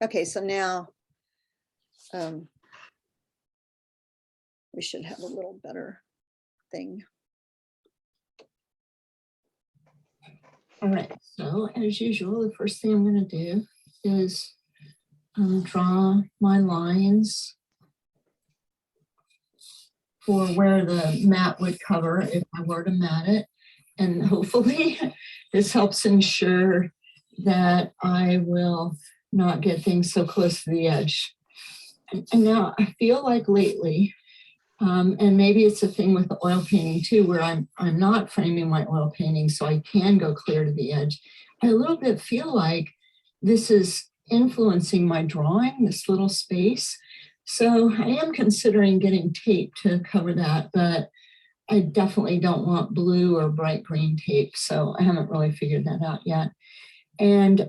Okay, so now we should have a little better thing. All right, so as usual, the first thing I'm going to do is draw my lines for where the mat would cover if I were to mat it. And hopefully this helps ensure that I will not get things so close to the edge. And now I feel like lately, and maybe it's a thing with the oil painting too, where I'm not framing my oil painting so I can go clear to the edge. I a little bit feel like this is influencing my drawing, this little space. So I am considering getting tape to cover that, but I definitely don't want blue or bright green tape. So I haven't really figured that out yet. And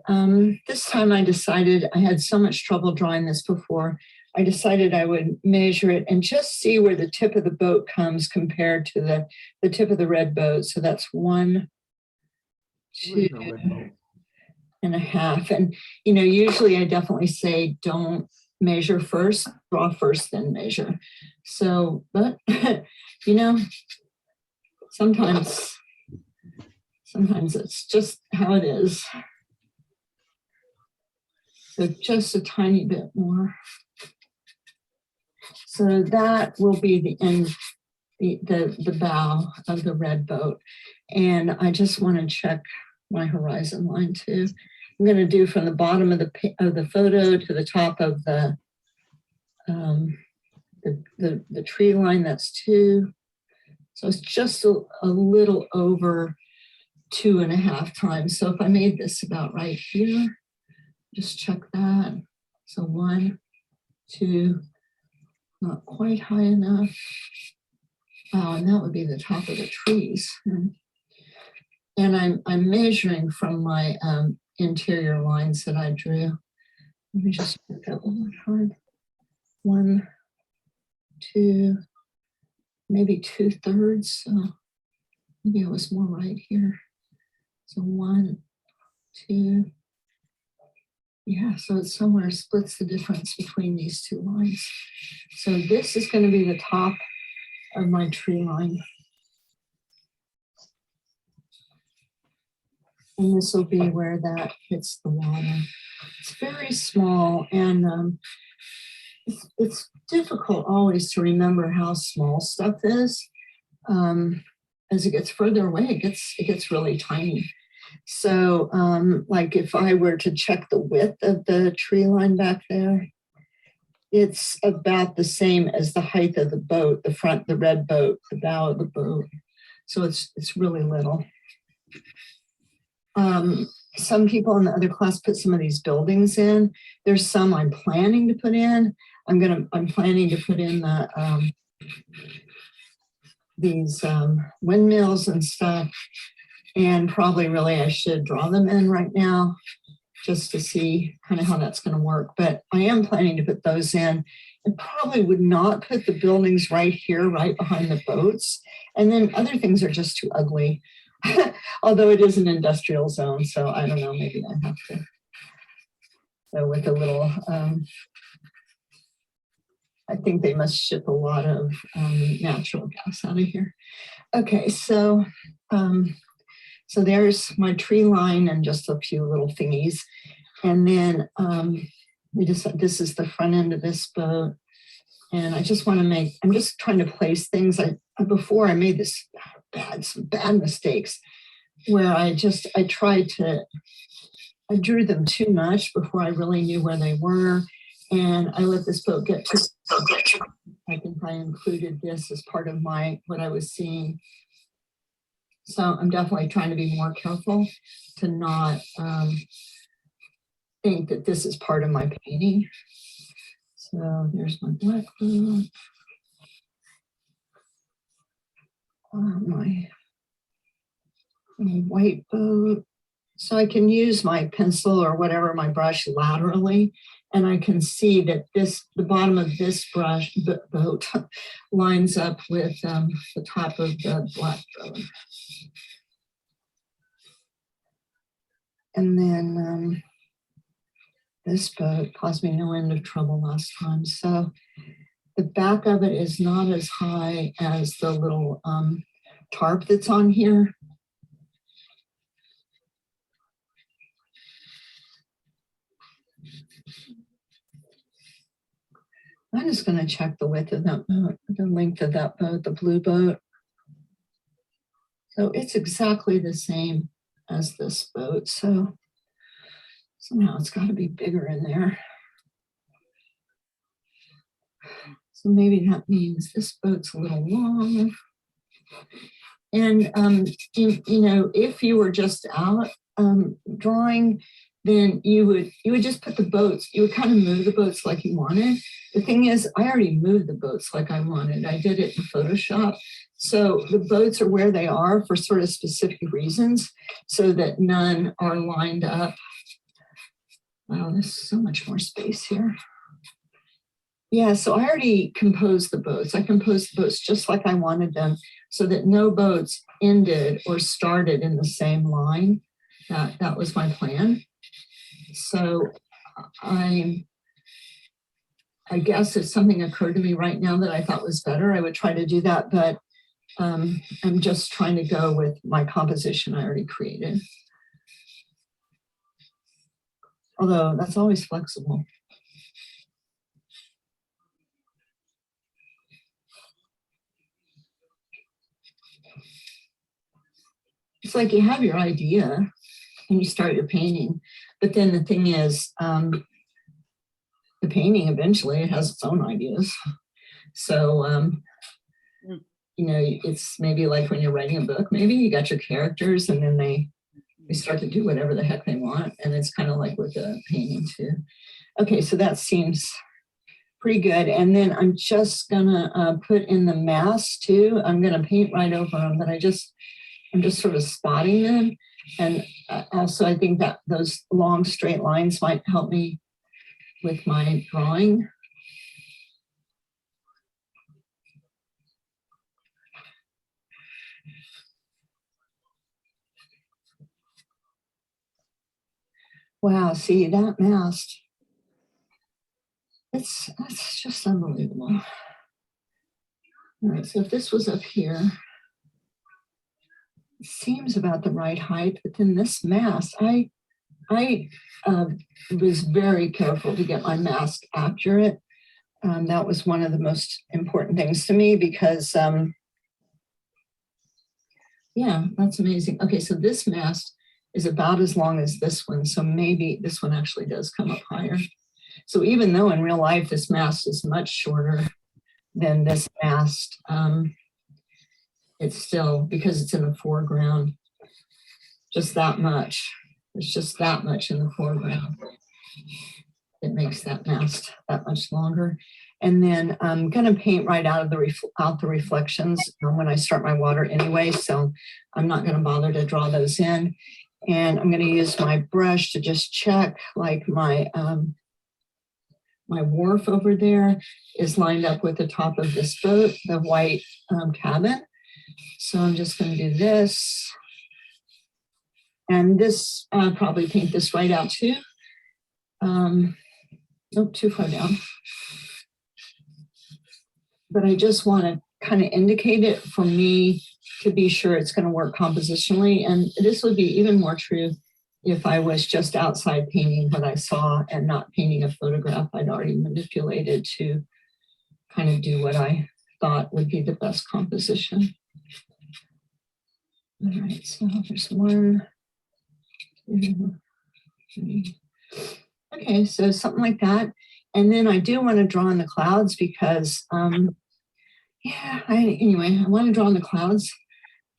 this time I decided, I had so much trouble drawing this before, I decided I would measure it and just see where the tip of the boat comes compared to the tip of the red boat. So that's 1, 2.5. And, you know, usually I definitely say don't measure first, draw first, then measure. So, but, you know, sometimes it's just how it is. So just a tiny bit more. So that will be the end, the bow of the red boat. And I just want to check my horizon line too. I'm going to do from the bottom of the photo to the top of the tree line. That's 2. So it's just a little over 2.5 times. So if I made this about right here, just check that. So 1, 2, not quite high enough. Wow, and that would be the top of the trees. And I'm measuring from my interior lines that I drew. Let me just put that one more time. 1, 2, maybe 2/3. So maybe I was more right here. So 1, 2. Yeah, so it somewhere splits the difference between these 2 lines. So this is going to be the top of my tree line. And this will be where that hits the water. It's very small, and it's difficult always to remember how small stuff is. As it gets further away, it gets really tiny. So like if I were to check the width of the tree line back there, it's about the same as the height of the boat, the front, the red boat, the bow of the boat. So it's really little. Some people in the other class put some of these buildings in. There's some I'm planning to put in. I'm planning to put in these windmills and stuff. And probably really I should draw them in right now just to see kind of how that's going to work. But I am planning to put those in. And probably would not put the buildings right here, right behind the boats. And then other things are just too ugly. Although it is an industrial zone, so I don't know, maybe I have to go with a little, I think they must ship a lot of natural gas out of here. Okay, so there's my tree line and just a few little thingies. And then this is the front end of this boat. And I just want to I'm just trying to place things. Before I made some bad mistakes where I drew them too much before I really knew where they were. And I let this boat get too, I think I included this as part of what I was seeing. So I'm definitely trying to be more careful to not think that this is part of my painting. So there's my black boat. My white boat. So I can use my pencil or whatever, my brush laterally, and I can see that the bottom of this boat lines up with the top of the black boat. And then this boat caused me no end of trouble last time. So the back of it is not as high as the little tarp that's on here. I'm just going to check the width of that boat, the length of that boat, the blue boat. So it's exactly the same as this boat. So somehow it's got to be bigger in there. So maybe that means this boat's a little long. And, you know, if you were just out drawing, then you would just put the boats, you would kind of move the boats like you wanted. The thing is, I already moved the boats like I wanted. I did it in Photoshop. So the boats are where they are for sort of specific reasons so that none are lined up. Wow, there's so much more space here. Yeah, so I already composed the boats. I composed the boats just like I wanted them so that no boats ended or started in the same line. That was my plan. So I guess if something occurred to me right now that I thought was better, I would try to do that. But I'm just trying to go with my composition I already created. Although that's always flexible. It's like you have your idea and you start your painting, but then the thing is, the painting eventually it has its own ideas. So, you know, it's maybe like when you're writing a book, maybe you got your characters and then they start to do whatever the heck they want. And it's kind of like with the painting too. Okay, so that seems pretty good. And then I'm just gonna put in the mask too. I'm gonna paint right over them, but I'm just sort of spotting them. And also I think that those long straight lines might help me with my drawing. Wow, see that mast. That's just unbelievable. All right, so if this was up here, it seems about the right height, but then this mast, I was very careful to get my mask accurate. That was one of the most important things to me because, yeah, that's amazing. Okay, so this mast is about as long as this one. So maybe this one actually does come up higher. So even though in real life, this mast is much shorter than this mast, it's still, because it's in the foreground, just that much. It's just that much in the foreground. It makes that mast that much longer. And then I'm gonna paint right out of the reflections when I start my water anyway, so I'm not gonna bother to draw those in. And I'm gonna use my brush to just check, like my wharf over there is lined up with the top of this boat, the white cabin. So I'm just gonna do this. And this, probably paint this right out too. Nope, too far down. But I just want to kind of indicate it for me to be sure it's going to work compositionally. And this would be even more true if I was just outside painting what I saw and not painting a photograph I'd already manipulated to kind of do what I thought would be the best composition. All right, so there's 1, 2, 3. Okay, so something like that. And then I do want to draw in the clouds because, anyway, I want to draw in the clouds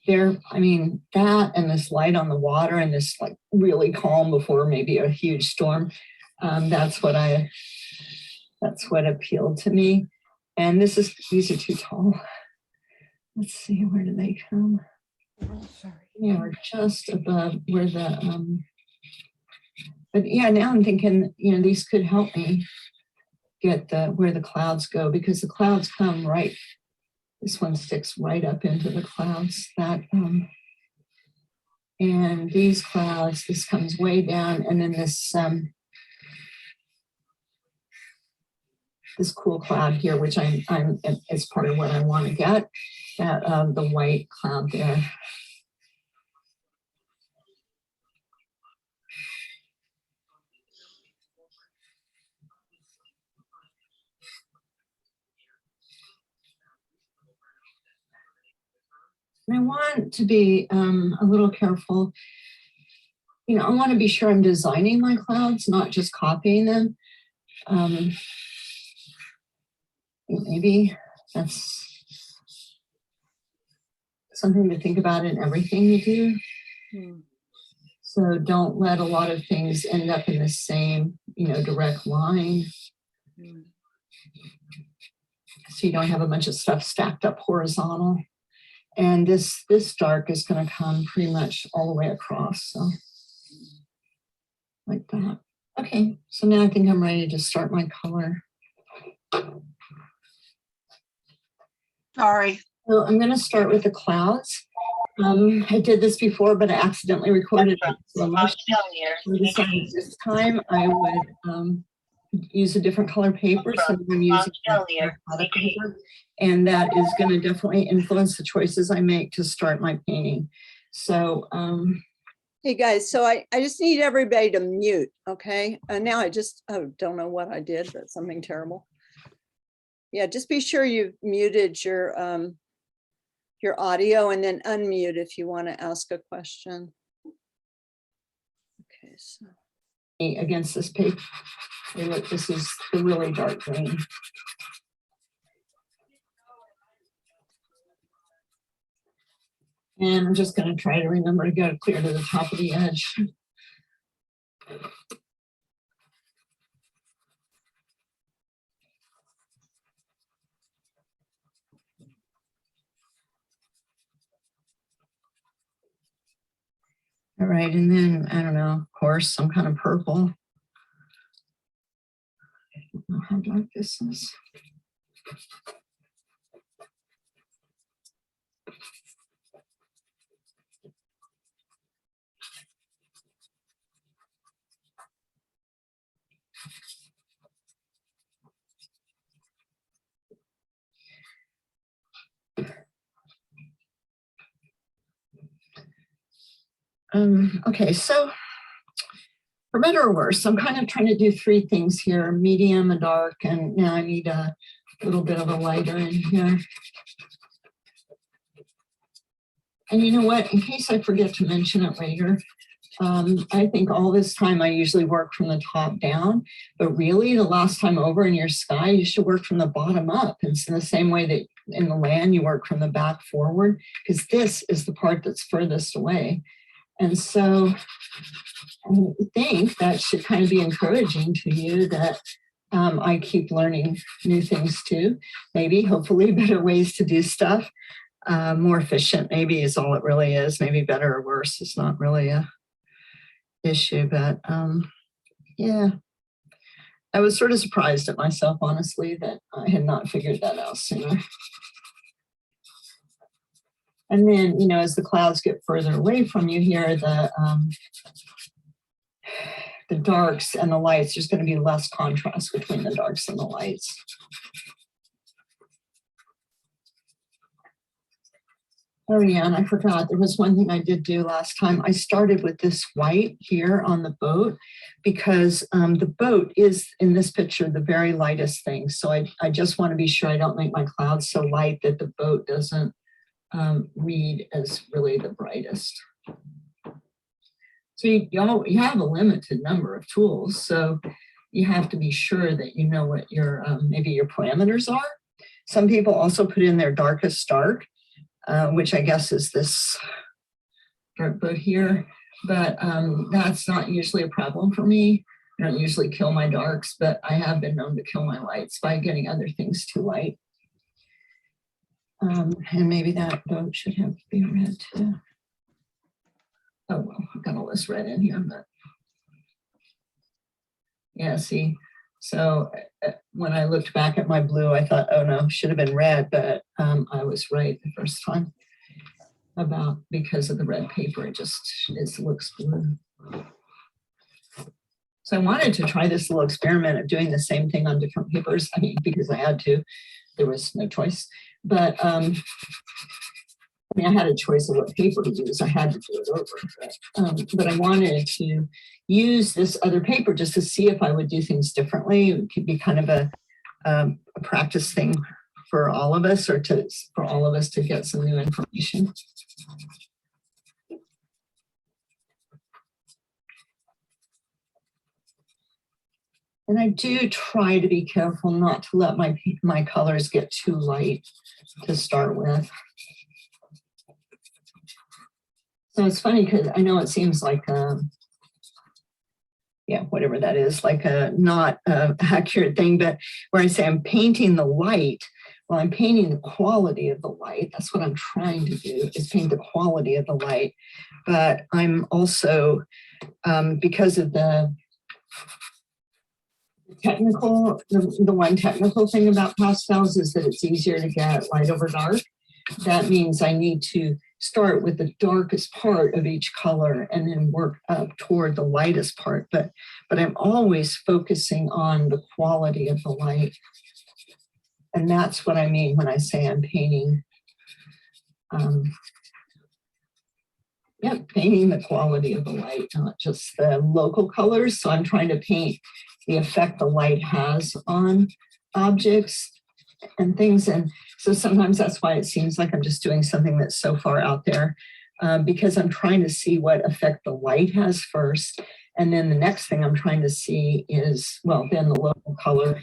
there. I mean, that and this light on the water and this like really calm before maybe a huge storm. That's what appealed to me. And these are too tall. Let's see, where do they come? Oh, sorry. They are just above where the, but yeah, now I'm thinking, you know, these could help me get where the clouds go, because the clouds come right, this one sticks right up into the clouds, and these clouds, this comes way down, and then this this cool cloud here, which I'm it's part of what I want to get, that the white cloud there. And I want to be a little careful. You know, I want to be sure I'm designing my clouds, not just copying them. Maybe that's something to think about in everything you do. So don't let a lot of things end up in the same, you know, direct line. So you don't have a bunch of stuff stacked up horizontal. And this dark is going to come pretty much all the way across. So like that. Okay, so now I think I'm ready to start my color. Sorry. So I'm going to start with the clouds. I did this before, but I accidentally recorded it. So I decided this time I would use a different color paper. So I'm using paper, and that is going to definitely influence the choices I make to start my painting. So hey guys, so I just need everybody to mute, okay? And now I just don't know what I did, but something terrible. Yeah, just be sure you've muted your audio and then unmute if you want to ask a question. Okay, so against this paper, hey, look, this is the really dark green. And I'm just going to try to remember to go clear to the top of the edge. All right, and then, I don't know, of course, some kind of purple. I don't know how dark this is. Okay, so for better or worse, I'm kind of trying to do three things here: medium, a dark, and now I need a little bit of a lighter in here. And you know what, in case I forget to mention it later, I think all this time I usually work from the top down, but really the last time over in your sky, you should work from the bottom up. It's in the same way that in the land you work from the back forward, because this is the part that's furthest away. And so I think that should kind of be encouraging to you that I keep learning new things too. Maybe, hopefully, better ways to do stuff. More efficient, maybe, is all it really is. Maybe better or worse is not really a issue, but yeah. I was sort of surprised at myself, honestly, that I had not figured that out sooner. And then, you know, as the clouds get further away from you here, the darks and the lights, there's going to be less contrast between the darks and the lights. Oh yeah, and I forgot, there was one thing I did do last time. I started with this white here on the boat because the boat is, in this picture, the very lightest thing. So I just want to be sure I don't make my clouds so light that the boat doesn't read as really the brightest. So you have a limited number of tools, so you have to be sure that you know what your maybe your parameters are. Some people also put in their darkest dark, which I guess is this dark boat here, but that's not usually a problem for me. I don't usually kill my darks, but I have been known to kill my lights by getting other things too light. And maybe that boat should have to be red too. Oh, well, I've got all this red in here, but yeah, see, so when I looked back at my blue, I thought, oh no, should have been red, but I was right the first time about, because of the red paper, it just looks blue. So I wanted to try this little experiment of doing the same thing on different papers. I mean, because I had to, there was no choice. But I mean, I had a choice of what paper to use. I had to do it over. But I wanted to use this other paper just to see if I would do things differently. It could be kind of a practice thing for all of us, or for all of us to get some new information. And I do try to be careful not to let my colors get too light to start with. So it's funny because I know it seems like, yeah, whatever that is, like a not accurate thing, but where I say I'm painting the light, well, I'm painting the quality of the light. That's what I'm trying to do, is paint the quality of the light. But I'm also, because of the technical, the one technical thing about pastels is that it's easier to get light over dark. That means I need to start with the darkest part of each color and then work up toward the lightest part. But I'm always focusing on the quality of the light. And that's what I mean when I say I'm painting. Painting the quality of the light, not just the local colors. So I'm trying to paint the effect the light has on objects and things. And so sometimes that's why it seems like I'm just doing something that's so far out there, because I'm trying to see what effect the light has first. And then the next thing I'm trying to see is, well, then the local color.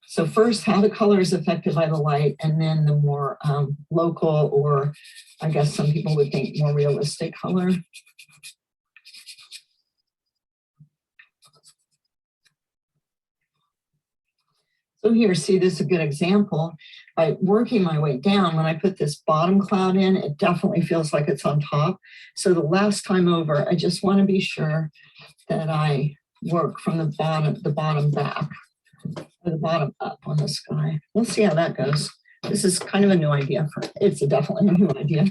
So first, how the color is affected by the light, and then the more local, or I guess some people would think more realistic color. So here, see, this is a good example. By working my way down, when I put this bottom cloud in, it definitely feels like it's on top. So the last time over, I just want to be sure that I work from the bottom back, or the bottom up on the sky. We'll see how that goes. This is kind of a new idea. It's definitely a new idea.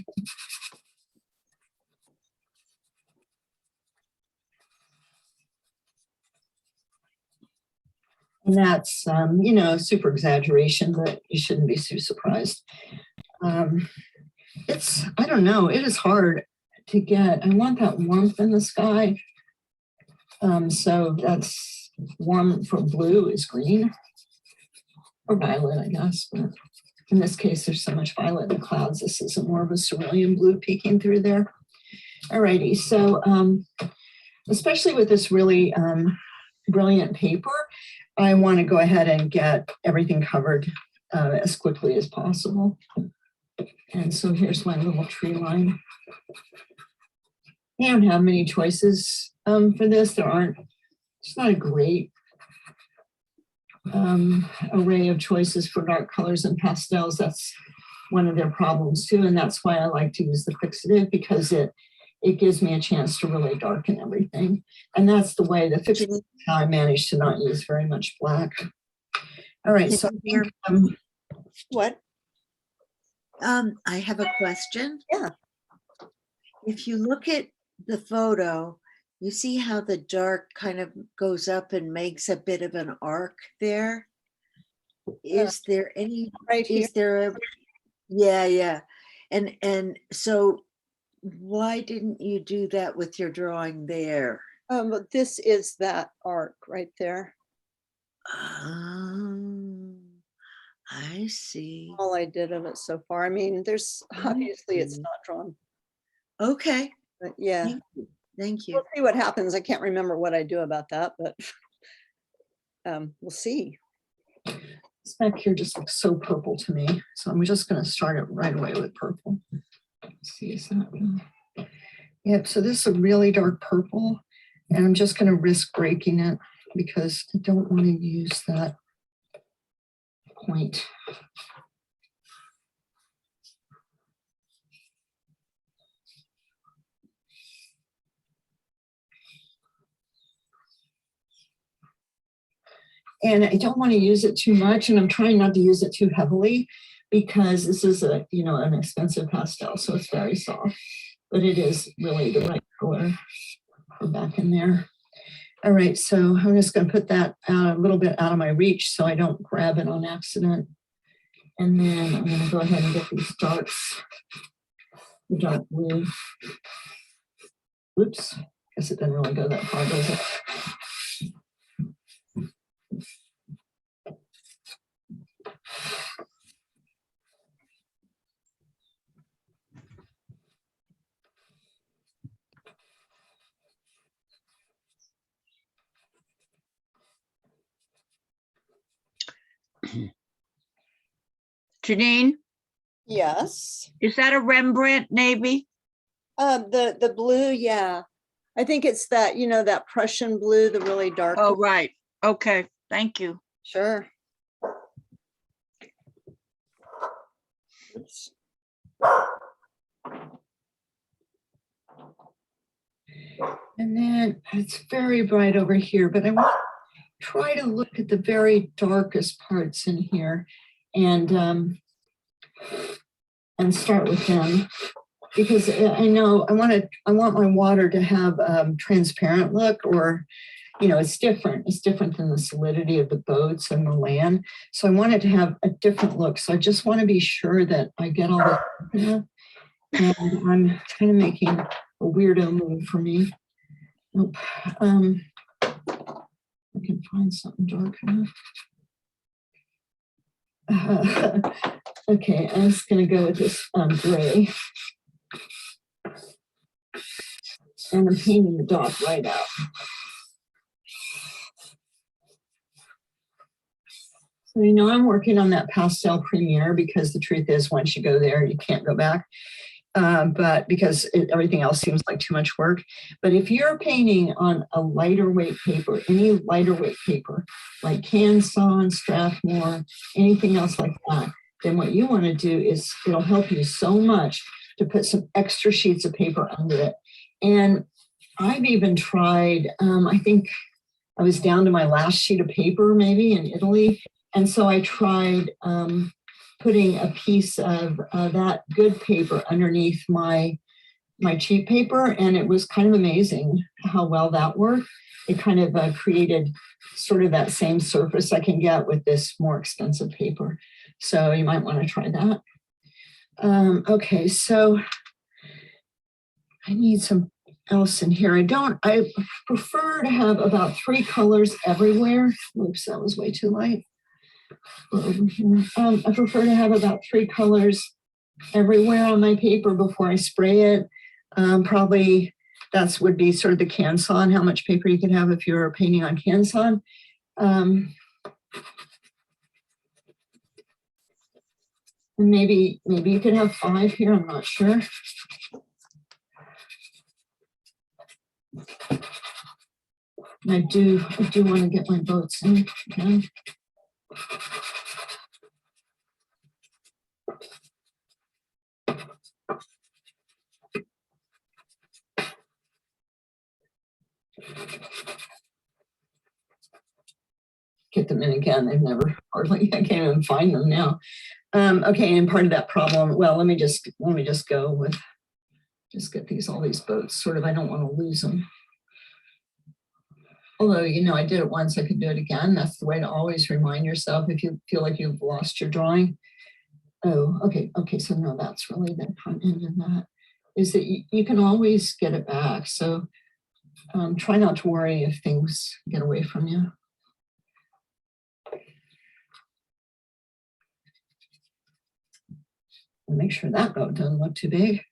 And that's, you know, super exaggeration, but you shouldn't be too surprised. I don't know, it is hard to get, I want that warmth in the sky. So that's warm for blue is green, or violet, I guess. But in this case, there's so much violet in the clouds. This is more of a cerulean blue peeking through there. Alrighty, so especially with this really brilliant paper, I want to go ahead and get everything covered as quickly as possible. And so here's my little tree line. I don't have many choices for this. It's not a great array of choices for dark colors and pastels. That's one of their problems too. And that's why I like to use the fixative, because it gives me a chance to really darken everything. And that's the way the fixative, how I managed to not use very much black. All right, so What? I have a question. Yeah. If you look at the photo, you see how the dark kind of goes up and makes a bit of an arc there? Is there any, Right here. is there a, yeah. And so why didn't you do that with your drawing there? But this is that arc right there. I see. All I did of it so far. I mean, there's obviously it's not drawn, Okay, but yeah. thank you. We'll see what happens. I can't remember what I do about that, but we'll see. this back here just looks so purple to me. So I'm just going to start it right away with purple. Let's see, is that? Yep, so this is a really dark purple, and I'm just going to risk breaking it because I don't want to use that point. And I don't want to use it too much, and I'm trying not to use it too heavily because this is a, you know, an expensive pastel, so it's very soft, but it is really the right color for back in there. All right, so I'm just going to put that out a little bit out of my reach so I don't grab it on accident. And then I'm going to go ahead and get these darks, the dark blue. Oops, guess it didn't really go that far, does it? Janine, Yes. is that a Rembrandt maybe? The blue, yeah. I think it's that, you know, that Prussian blue, the really dark. Oh, blue. right. Okay, thank you. Sure. Oops. And then it's very bright over here, but I want to try to look at the very darkest parts in here and start with them, because I know I want my water to have transparent look, or you know, it's different than the solidity of the boats and the land, so I want it to have a different look. So I just want to be sure that I get all that, and I'm kind of making a weirdo move for me. Nope. I can find something dark enough. Okay, I'm just going to go with this gray. And I'm painting the dock right out. So, you know, I'm working on that pastel premiere, because the truth is, once you go there, you can't go back. But because everything else seems like too much work. But if you're painting on a lighter weight paper, any lighter weight paper, like Canson, Strathmore, anything else like that, then what you want to do is, it'll help you so much to put some extra sheets of paper under it. And I've even tried, I think I was down to my last sheet of paper maybe in Italy. And so I tried putting a piece of that good paper underneath my cheap paper, and it was kind of amazing how well that worked. It kind of created sort of that same surface I can get with this more expensive paper. So you might want to try that. Okay, so I need some else in here. I prefer to have about 3 colors everywhere. Oops, that was way too light. Over here. I prefer to have about 3 colors everywhere on my paper before I spray it. Probably that would be sort of the Canson, how much paper you could have if you're painting on Canson. And maybe you could have 5 here, I'm not sure. I do want to get my boats in. Okay. Get them in again. They've never hardly, I can't even find them now. Okay, and part of that problem, well, let me just go with, just get all these boats sort of, I don't want to lose them. Although, you know, I did it once, I could do it again. That's the way to always remind yourself if you feel like you've lost your drawing. Oh, okay, so no, that's really the front end of that, is that you can always get it back. So try not to worry if things get away from you. And make sure that boat doesn't look too big.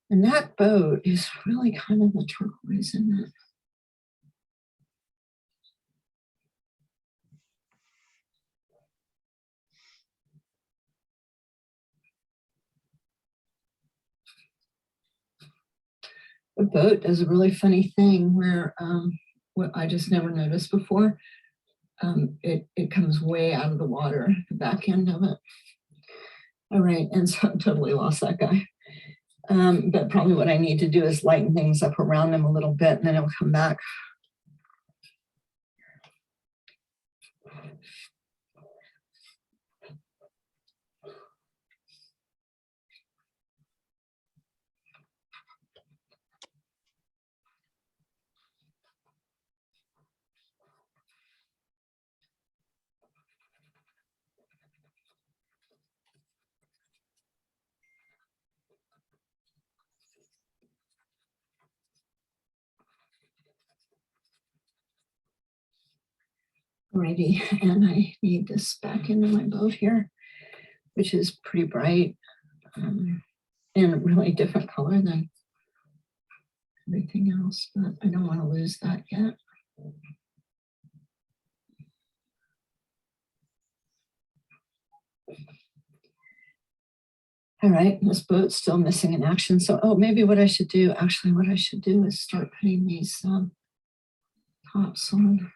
And that boat is really kind of a turquoise, isn't it? A boat does a really funny thing where what I just never noticed before. It comes way out of the water, the back end of it. All right, and so I totally lost that guy. But probably what I need to do is lighten things up around them a little bit, and then it'll come back. Alrighty, and I need this back into my boat here, which is pretty bright and a really different color than everything else, but I don't want to lose that yet. All right, this boat's still missing in action. So, oh, maybe what I should do, actually what I should do is start putting these tops on.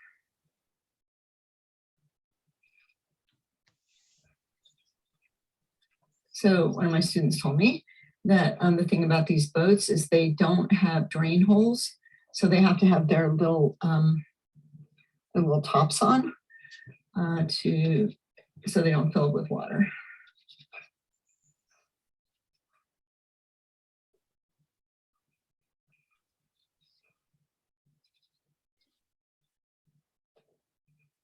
So one of my students told me that the thing about these boats is they don't have drain holes. So they have to have their little tops on so they don't fill with water.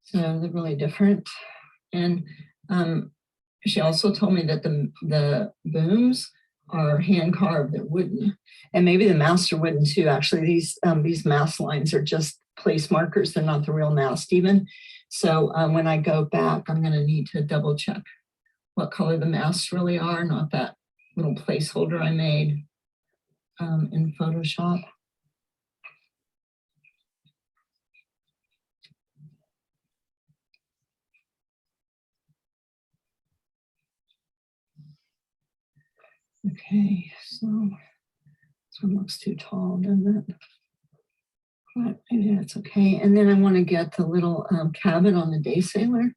So they're really different. And she also told me that the booms are hand carved, they're wooden. And maybe the masts are wooden too. Actually, these mast lines are just place markers. They're not the real mast even. So when I go back, I'm gonna need to double check what color the masts really are, not that little placeholder I made in Photoshop. Okay, so this one looks too tall, doesn't it? But maybe that's okay. And then I want to get the little cabin on the day sailor.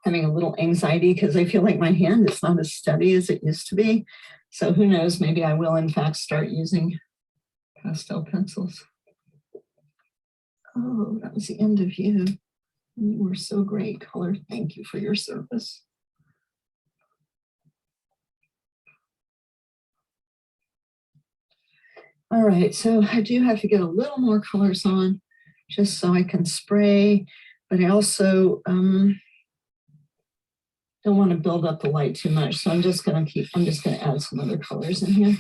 Having a little anxiety because I feel like my hand is not as steady as it used to be. So who knows, maybe I will in fact start using pastel pencils. Oh, that was the end of you. You were so great, color. Thank you for your service. All right, so I do have to get a little more colors on just so I can spray, but I also don't want to build up the light too much. So I'm just going to add some other colors in here.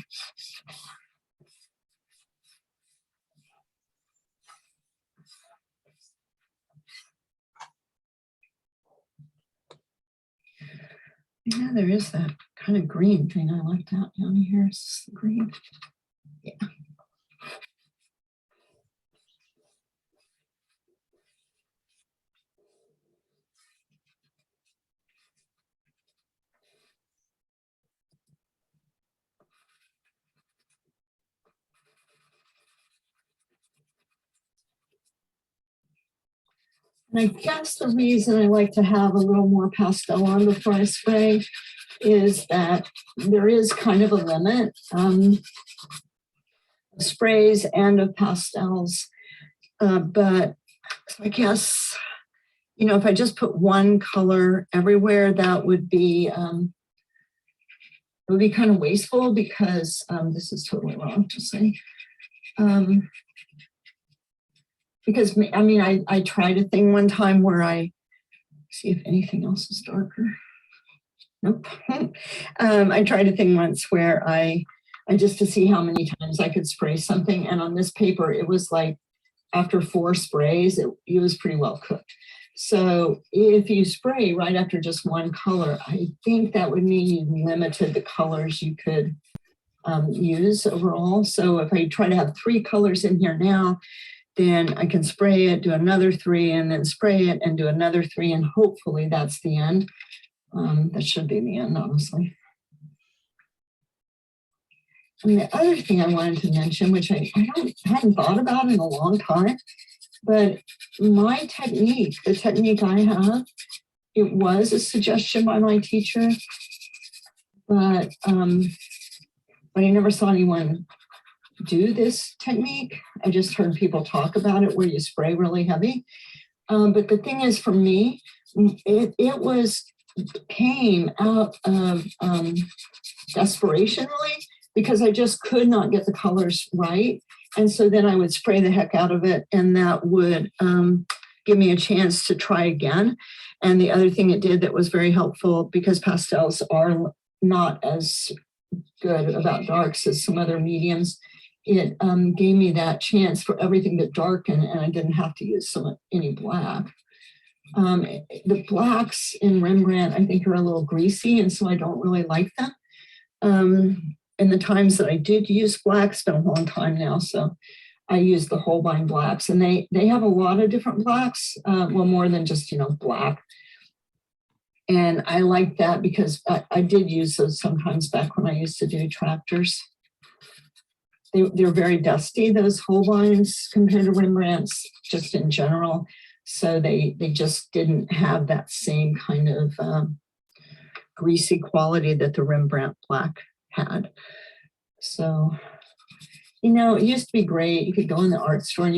Yeah, there is that kind of green thing I left out down here. Is this the green? Yeah. And I guess the reason I like to have a little more pastel on before I spray is that there is kind of a limit of sprays and of pastels. But I guess, you know, if I just put one color everywhere, that would be, it would be kind of wasteful because this is totally wrong to say. Because I mean, I tried a thing one time where I see if anything else is darker. Nope. I tried a thing once where I just to see how many times I could spray something. And on this paper, it was like after 4 sprays, it was pretty well cooked. So if you spray right after just one color, I think that would mean you limited the colors you could use overall. So if I try to have 3 colors in here now, then I can spray it, do another 3, and then spray it and do another 3, and hopefully that's the end. That should be the end, honestly. And the other thing I wanted to mention, which I hadn't thought about in a long time, but my technique, the technique I have, it was a suggestion by my teacher, but I never saw anyone do this technique. I just heard people talk about it where you spray really heavy. But the thing is, for me, it came out of desperation really, because I just could not get the colors right. And so then I would spray the heck out of it, and that would give me a chance to try again. And the other thing it did that was very helpful, because pastels are not as good about darks as some other mediums, it gave me that chance for everything to darken, and I didn't have to use any black. The blacks in Rembrandt, I think, are a little greasy, and so I don't really like them. And the times that I did use blacks, been a long time now, so I use the Holbein blacks, and they have a lot of different blacks, well, more than just, black. And I like that because I did use those sometimes back when I used to do tractors. They're very dusty, those Holbeins, compared to Rembrandts, just in general. So they just didn't have that same kind of greasy quality that the Rembrandt black had. So, it used to be great. You could go in the art store and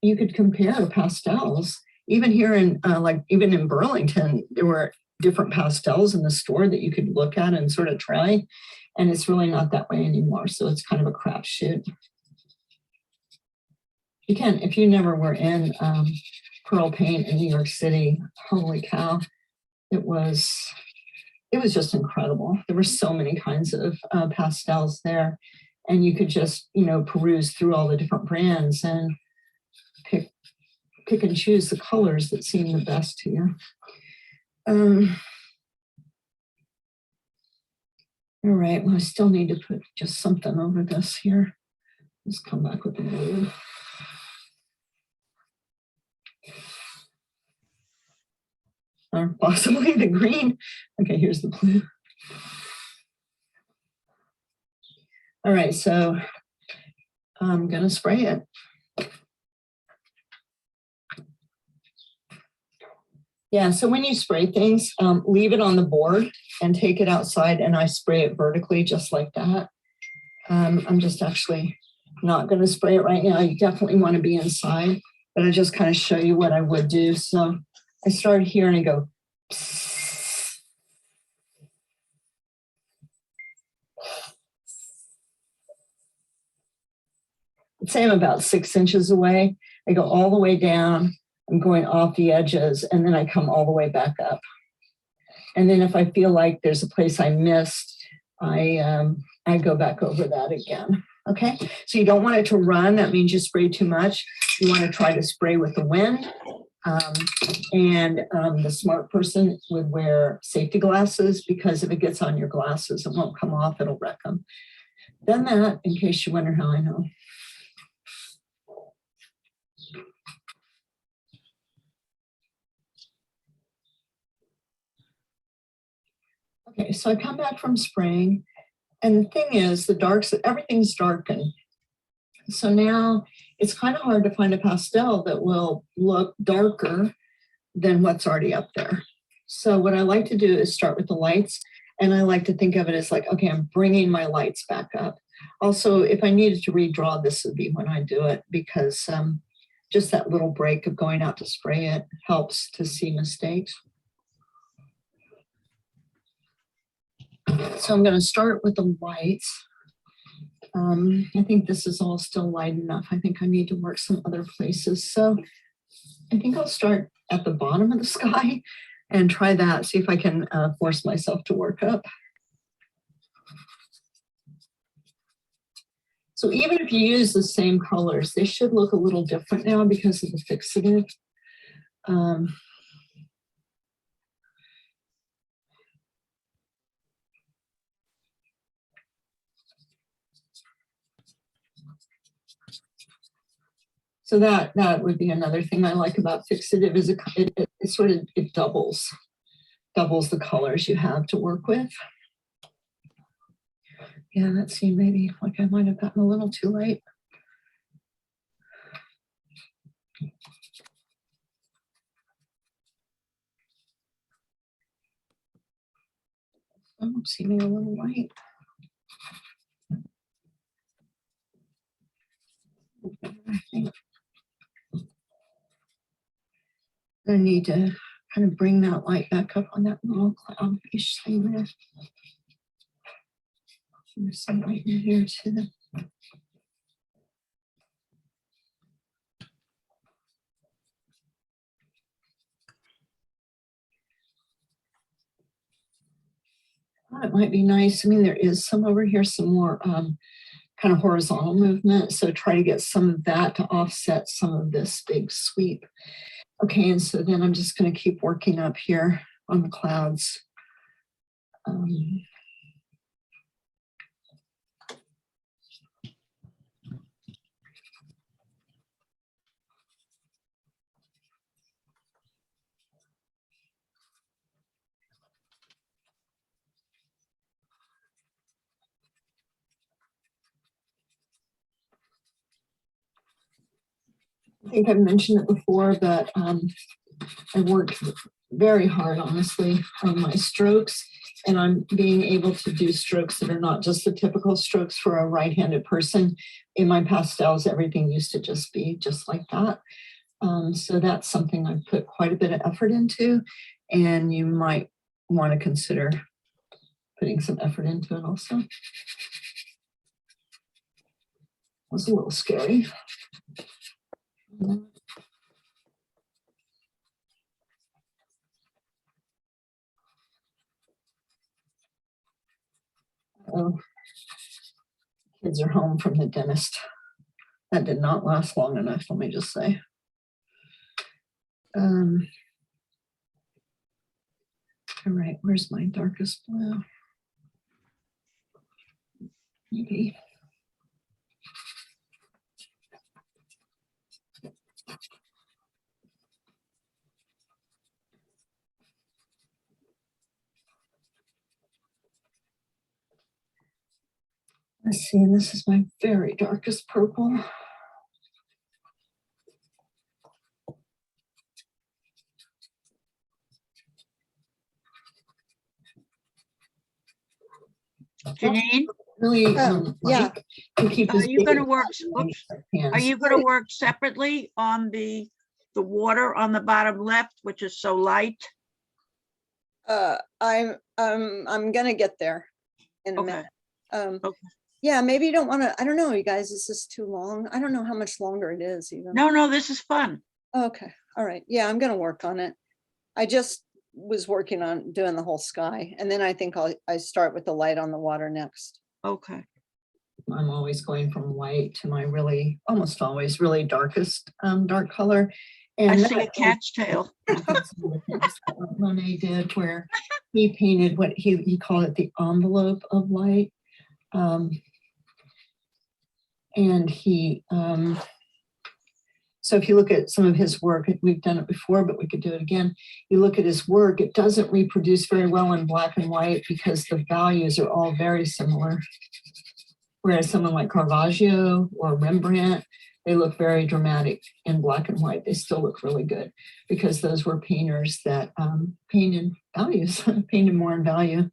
you could compare pastels. Even here in even in Burlington, there were different pastels in the store that you could look at and sort of try. And it's really not that way anymore. So it's kind of a crapshoot. If you never were in Pearl Paint in New York City, holy cow, it was just incredible. There were so many kinds of pastels there, and you could just, peruse through all the different brands and pick and choose the colors that seem the best to you. All right, well, I still need to put just something over this here. Let's come back with the blue. Or possibly the green. Okay, here's the blue. All right, so I'm gonna spray it. Yeah, so when you spray things, leave it on the board and take it outside, and I spray it vertically just like that. I'm just actually not gonna spray it right now. You definitely wanna be inside, but I just kind of show you what I would do. So I start here and I go, say I'm about 6 inches away. I go all the way down. I'm going off the edges, and then I come all the way back up. And then if I feel like there's a place I missed, I go back over that again. Okay, so you don't want it to run. That means you spray too much. You want to try to spray with the wind. The smart person would wear safety glasses, because if it gets on your glasses, it won't come off. It'll wreck them. Then that, in case you wonder how I know. Okay, so I come back from spraying, and the thing is, everything's darkened. So now it's kind of hard to find a pastel that will look darker than what's already up there. So what I like to do is start with the lights, and I like to think of it as like, okay, I'm bringing my lights back up. Also, if I needed to redraw, this would be when I do it, because just that little break of going out to spray it helps to see mistakes. So I'm going to start with the lights. I think this is all still light enough. I think I need to work some other places. So I think I'll start at the bottom of the sky and try that, see if I can force myself to work up. So even if you use the same colors, they should look a little different now because of the fixative. So that would be another thing I like about fixative, is it doubles the colors you have to work with. Yeah, that seemed maybe like I might have gotten a little too light. Oh, seeming a little light. I think I need to kind of bring that light back up on that little cloud-ish thing there. There's some light in here too. thought it might be nice. I mean, there is some over here, some more kind of horizontal movement. So try to get some of that to offset some of this big sweep. Okay, and so then I'm just going to keep working up here on the clouds. I think I've mentioned it before, but I worked very hard, honestly, on my strokes, and I'm being able to do strokes that are not just the typical strokes for a right-handed person. In my pastels, everything used to just be just like that. So that's something I've put quite a bit of effort into, and you might want to consider putting some effort into it also. It was a little scary. Oh, kids are home from the dentist. That did not last long enough, let me just say. All right, where's my darkest blue? Maybe. Let's see, and this is my very darkest purple. Janine, Really, yeah. to keep are this you big gonna as work, possible in oops, my are hands. you gonna work separately on the water on the bottom left, which is so light? I'm gonna get there in a Okay. minute. Okay. Yeah, maybe you don't want to, I don't know, you guys, is this too long? I don't know how much longer it is even. No, this is fun. Okay, all right. Yeah, I'm gonna work on it. I just was working on doing the whole sky, and then I think I start with the light on the water next. Okay. I'm always going from white to my really, almost always really darkest dark color. And I that see a cat's tail. some of the things that Monet did, where he painted what he called it the envelope of light. And he, so if you look at some of his work, we've done it before, but we could do it again. You look at his work, it doesn't reproduce very well in black and white because the values are all very similar. Whereas someone like Caravaggio or Rembrandt, they look very dramatic in black and white. They still look really good because those were painters that painted values, painted more in value.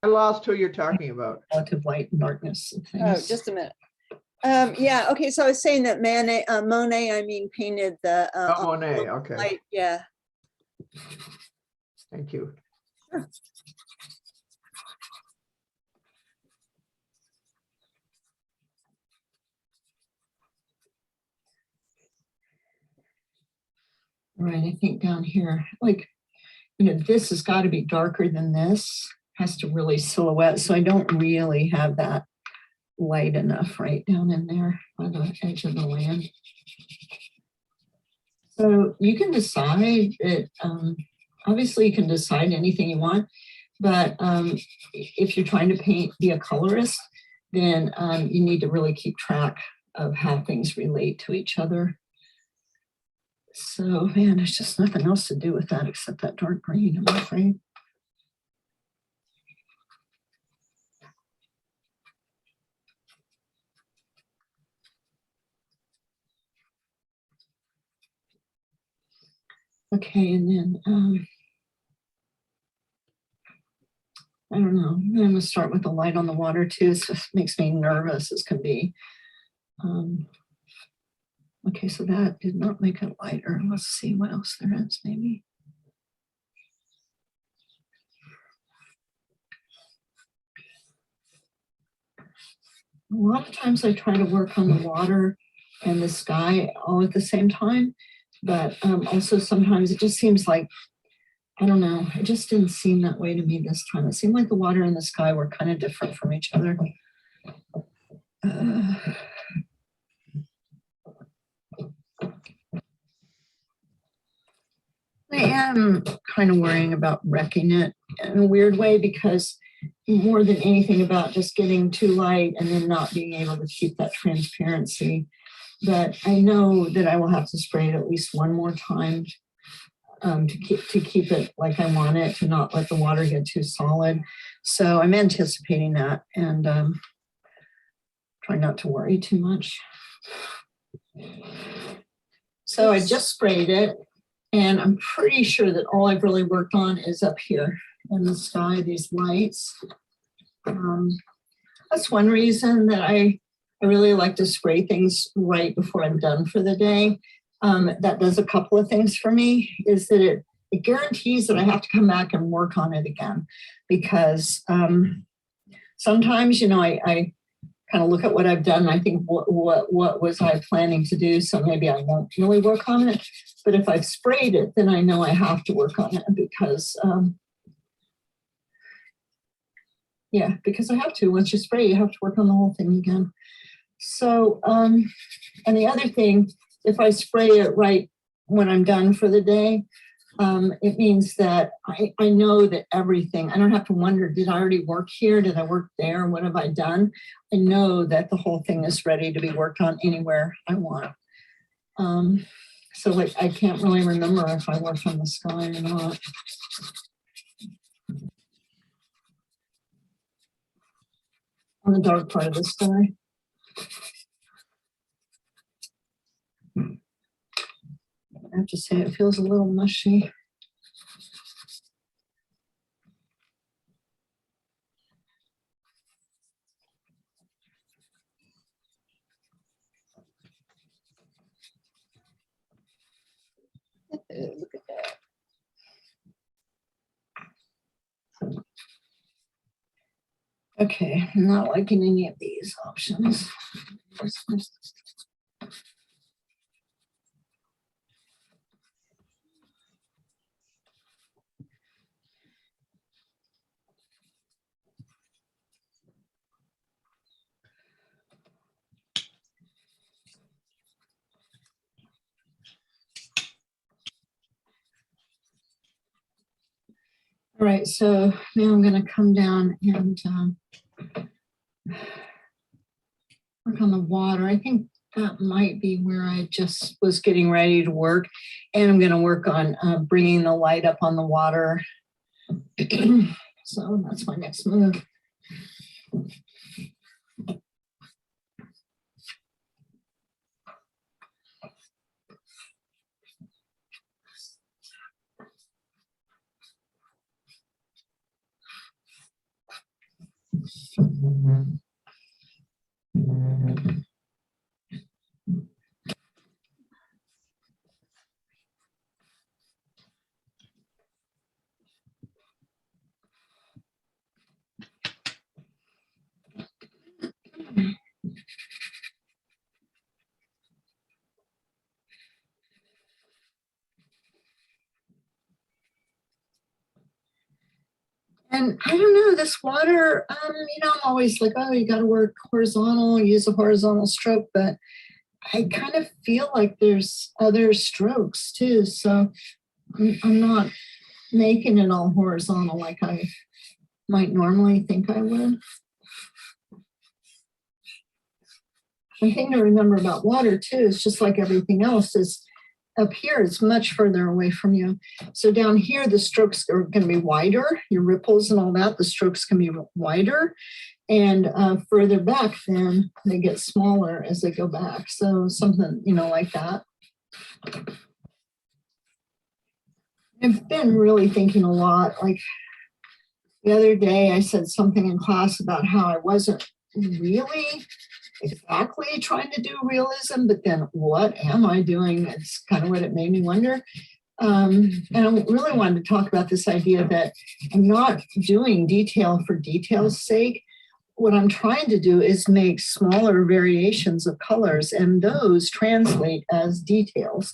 I lost who you're talking about. Relative light and darkness of Oh, things. just a minute. Yeah, okay, so I was saying that Monet, I mean, painted the Oh, Monet, okay, light, yeah. thank you. Right, I think down here, like, you know, this has got to be darker than this, has to really silhouette. So I don't really have that light enough right down in there by the edge of the land. So you can decide that, obviously you can decide anything you want, but if you're trying to be a colorist, then you need to really keep track of how things relate to each other. So man, there's just nothing else to do with that except that dark green, I'm afraid. Okay, and then I don't know. I'm gonna start with the light on the water too. It just makes me nervous as can be. Okay, so that did not make it lighter. Let's see what else there is maybe. A lot of times I try to work on the water and the sky all at the same time, but also sometimes it just seems like I don't know. It just didn't seem that way to me this time. It seemed like the water and the sky were kind of different from each other. I am kind of worrying about wrecking it in a weird way, because more than anything about just getting too light and then not being able to keep that transparency. But I know that I will have to spray it at least one more time to keep it like I want it, to not let the water get too solid. So I'm anticipating that, and try not to worry too much. So I just sprayed it, and I'm pretty sure that all I've worked on is up here in the sky, these lights. That's one reason that I really like to spray things right before I'm done for the day. That does a couple of things for me, is that it guarantees that I have to come back and work on it again, because sometimes, I kind of look at what I've done and I think, what was I planning to do? So maybe I won't really work on it. But if I've sprayed it, then I know I have to work on it, because because I have to. Once you spray, you have to work on the whole thing again. So, and the other thing, if I spray it right when I'm done for the day, it means that I know that everything, I don't have to wonder, did I already work here? Did I work there? What have I done? I know that the whole thing is ready to be worked on anywhere I want. So like, I can't really remember if I worked on the sky or not. On the dark part of the sky. I have to say, it feels a little mushy. Look at that. Okay, I'm not liking any of these options. All right, so now I'm going to come down and work on the water. I think that might be where I just was getting ready to work. And I'm going to work on bringing the light up on the water. So that's my next move. And I don't know, this water, I'm always like, oh, you got to work horizontal, use a horizontal stroke, but I kind of feel like there's other strokes too. So I'm not making it all horizontal like I might normally think I would. The thing to remember about water too is just like everything else is up here, it's much further away from you. So down here, the strokes are going to be wider, your ripples and all that, the strokes can be wider. And further back, then they get smaller as they go back. So something, like that. I've been really thinking a lot. Like the other day, I said something in class about how I wasn't really exactly trying to do realism, but then what am I doing? It's kind of what it made me wonder. And I really wanted to talk about this idea that I'm not doing detail for detail's sake. What I'm trying to do is make smaller variations of colors, and those translate as details.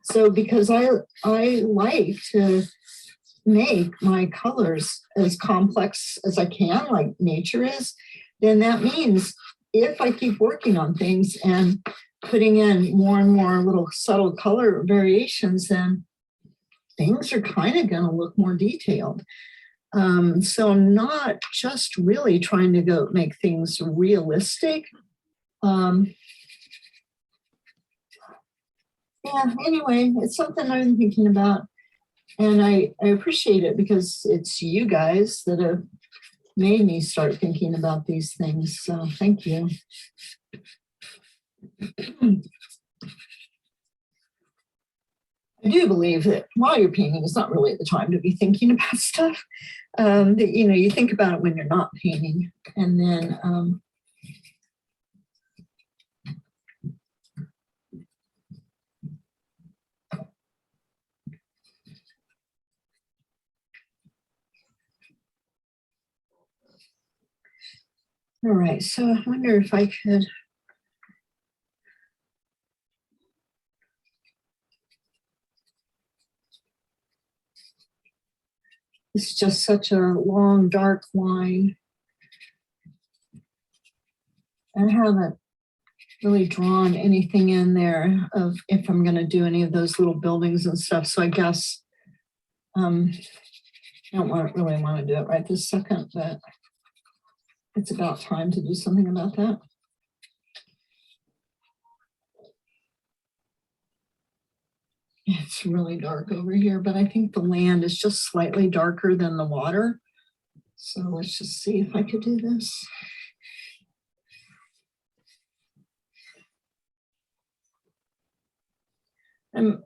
So because I like to make my colors as complex as I can, like nature is, then that means if I keep working on things and putting in more and more little subtle color variations, then things are kind of going to look more detailed. So I'm not just really trying to go make things realistic. Yeah, anyway, it's something I've been thinking about. And I appreciate it because it's you guys that have made me start thinking about these things. So thank you. I do believe that while you're painting, it's not really the time to be thinking about stuff. That, you know, you think about it when you're not painting, and then all right, so I wonder if I could. It's just such a long, dark line. I haven't really drawn anything in there of if I'm going to do any of those little buildings and stuff. So I guess I don't really want to do it right this second, but it's about time to do something about that. It's really dark over here, but I think the land is just slightly darker than the water. So let's just see if I could do this. You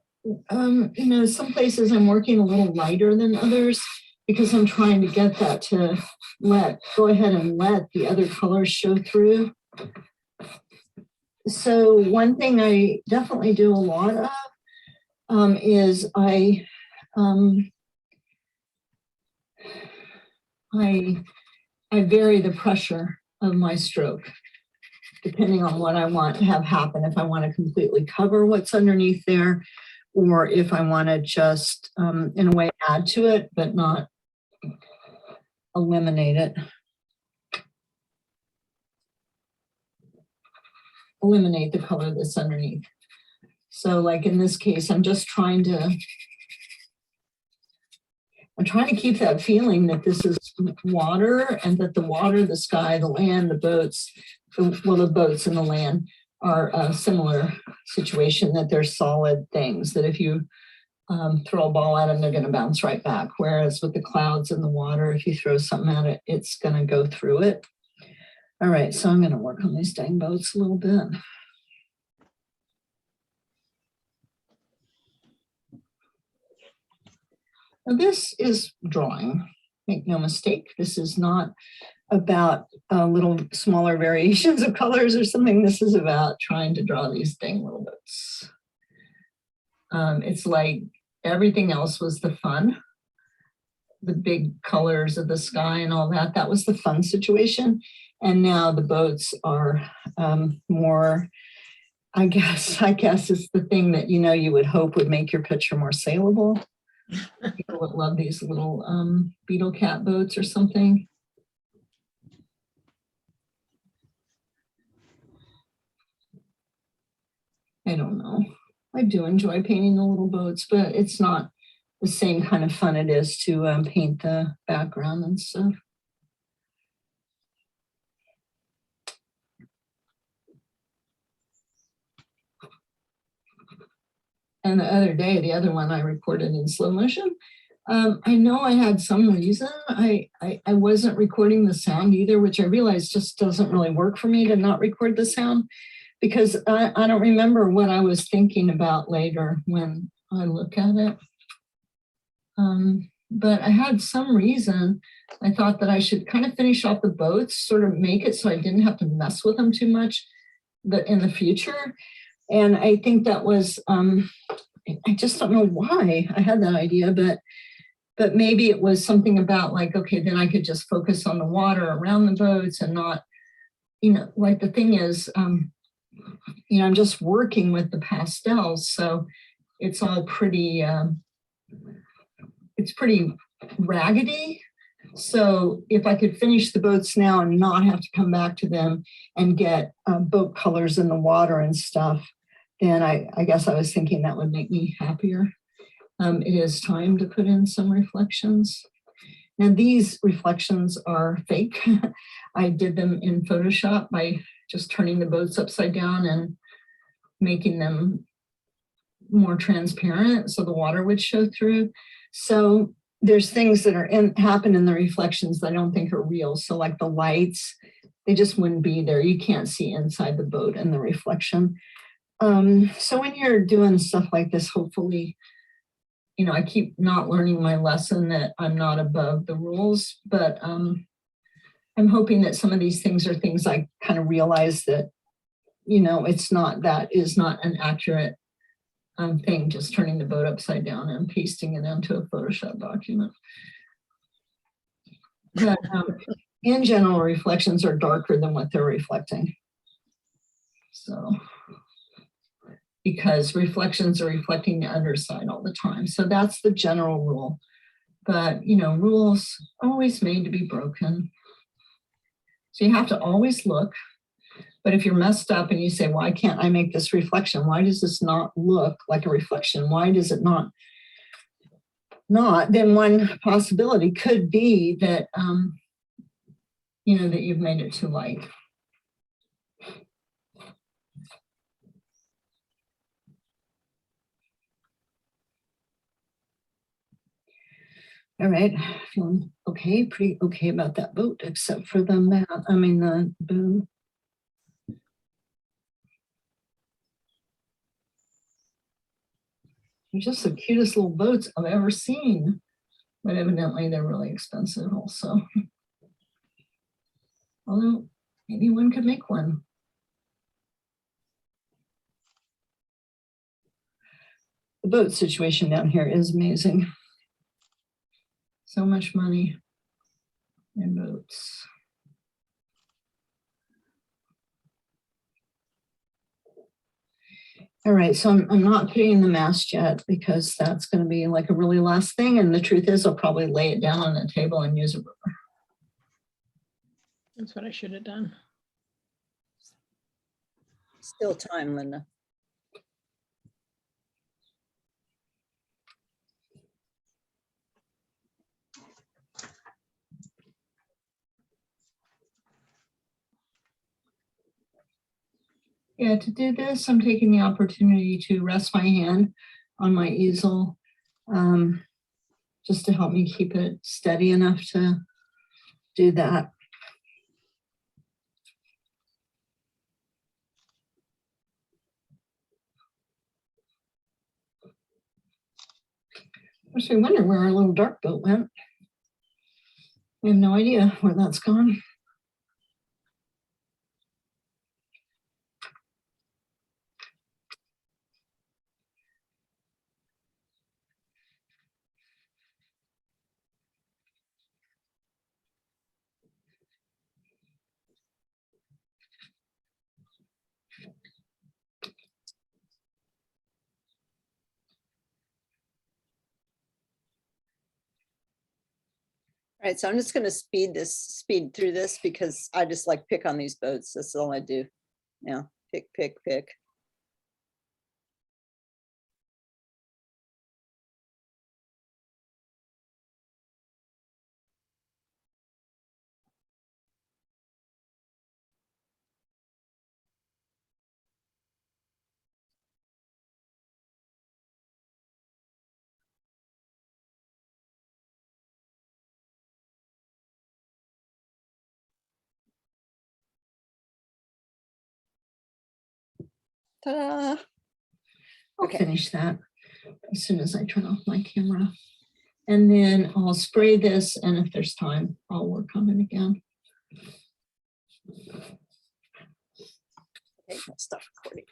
know, some places I'm working a little lighter than others because I'm trying to get that to go ahead and let the other colors show through. So one thing I definitely do a lot of is I vary the pressure of my stroke depending on what I want to have happen. If I want to completely cover what's underneath there, or if I want to just in a way add to it, but not eliminate it. Eliminate the color that's underneath. So like in this case, I'm trying to keep that feeling that this is water and that the water, the sky, the land, the boats, the boats and the land are a similar situation, that they're solid things, that if you throw a ball at them, they're going to bounce right back. Whereas with the clouds and the water, if you throw something at it, it's going to go through it. All right, so I'm going to work on these dang boats a little bit. Now this is drawing, make no mistake. This is not about little smaller variations of colors or something. This is about trying to draw these dang little boats. It's like everything else was the fun. The big colors of the sky and all that, that was the fun situation. And now the boats are more, I guess it's the thing that, you know, you would hope would make your picture more saleable. People would love these little beetle cat boats or something. I don't know. I do enjoy painting the little boats, but it's not the same kind of fun it is to paint the background and stuff. And the other day, the other one I recorded in slow motion. I know I had some reason. I wasn't recording the sound either, which I realized just doesn't really work for me to not record the sound, because I don't remember what I was thinking about later when I look at it. But I had some reason. I thought that I should kind of finish off the boats, sort of make it so I didn't have to mess with them too much in the future. And I think that was, I just don't know why I had that idea, but maybe it was something about like, okay, then I could just focus on the water around the boats and not, you know, like the thing is, you know, I'm just working with the pastels. So it's all pretty, it's pretty raggedy. So if I could finish the boats now and not have to come back to them and get boat colors in the water and stuff, then I guess I was thinking that would make me happier. It is time to put in some reflections. Now these reflections are fake. I did them in Photoshop by just turning the boats upside down and making them more transparent so the water would show through. So there's things that are happen in the reflections that I don't think are real. So like the lights, they just wouldn't be there. You can't see inside the boat in the reflection. So when you're doing stuff like this, hopefully, you know, I keep not learning my lesson that I'm not above the rules, but I'm hoping that some of these things are things I kind of realize that, you know, that is not an accurate thing, just turning the boat upside down and pasting it into a Photoshop document. But in general, reflections are darker than what they're reflecting. So, because reflections are reflecting the underside all the time. So that's the general rule. But, you know, rules are always made to be broken. So you have to always look. But if you're messed up and you say, why can't I make this reflection? Why does this not look like a reflection? Why does it not? Then one possibility could be that, you know, that you've made it too light. All right, feeling okay, pretty okay about that boat, except for the the boom. They're just the cutest little boats I've ever seen, but evidently they're really expensive also. Although maybe one could make one. The boat situation down here is amazing. So much money in boats. All right, so I'm not putting in the mast yet because that's going to be like a really last thing. And the truth is I'll probably lay it down on the table and use a rubber. That's what I should have done. Still time, Linda. Yeah, to do this, I'm taking the opportunity to rest my hand on my easel just to help me keep it steady enough to do that. I actually wonder where our little dark boat went. I have no idea where that's gone. All right, so I'm just going to speed through this because I just like pick on these boats. That's all I do. Yeah, pick, pick, pick. Ta-da! I'll Okay. finish that as soon as I turn off my camera. And then I'll spray this, and if there's time, I'll work on it again. Okay, I'll stop recording.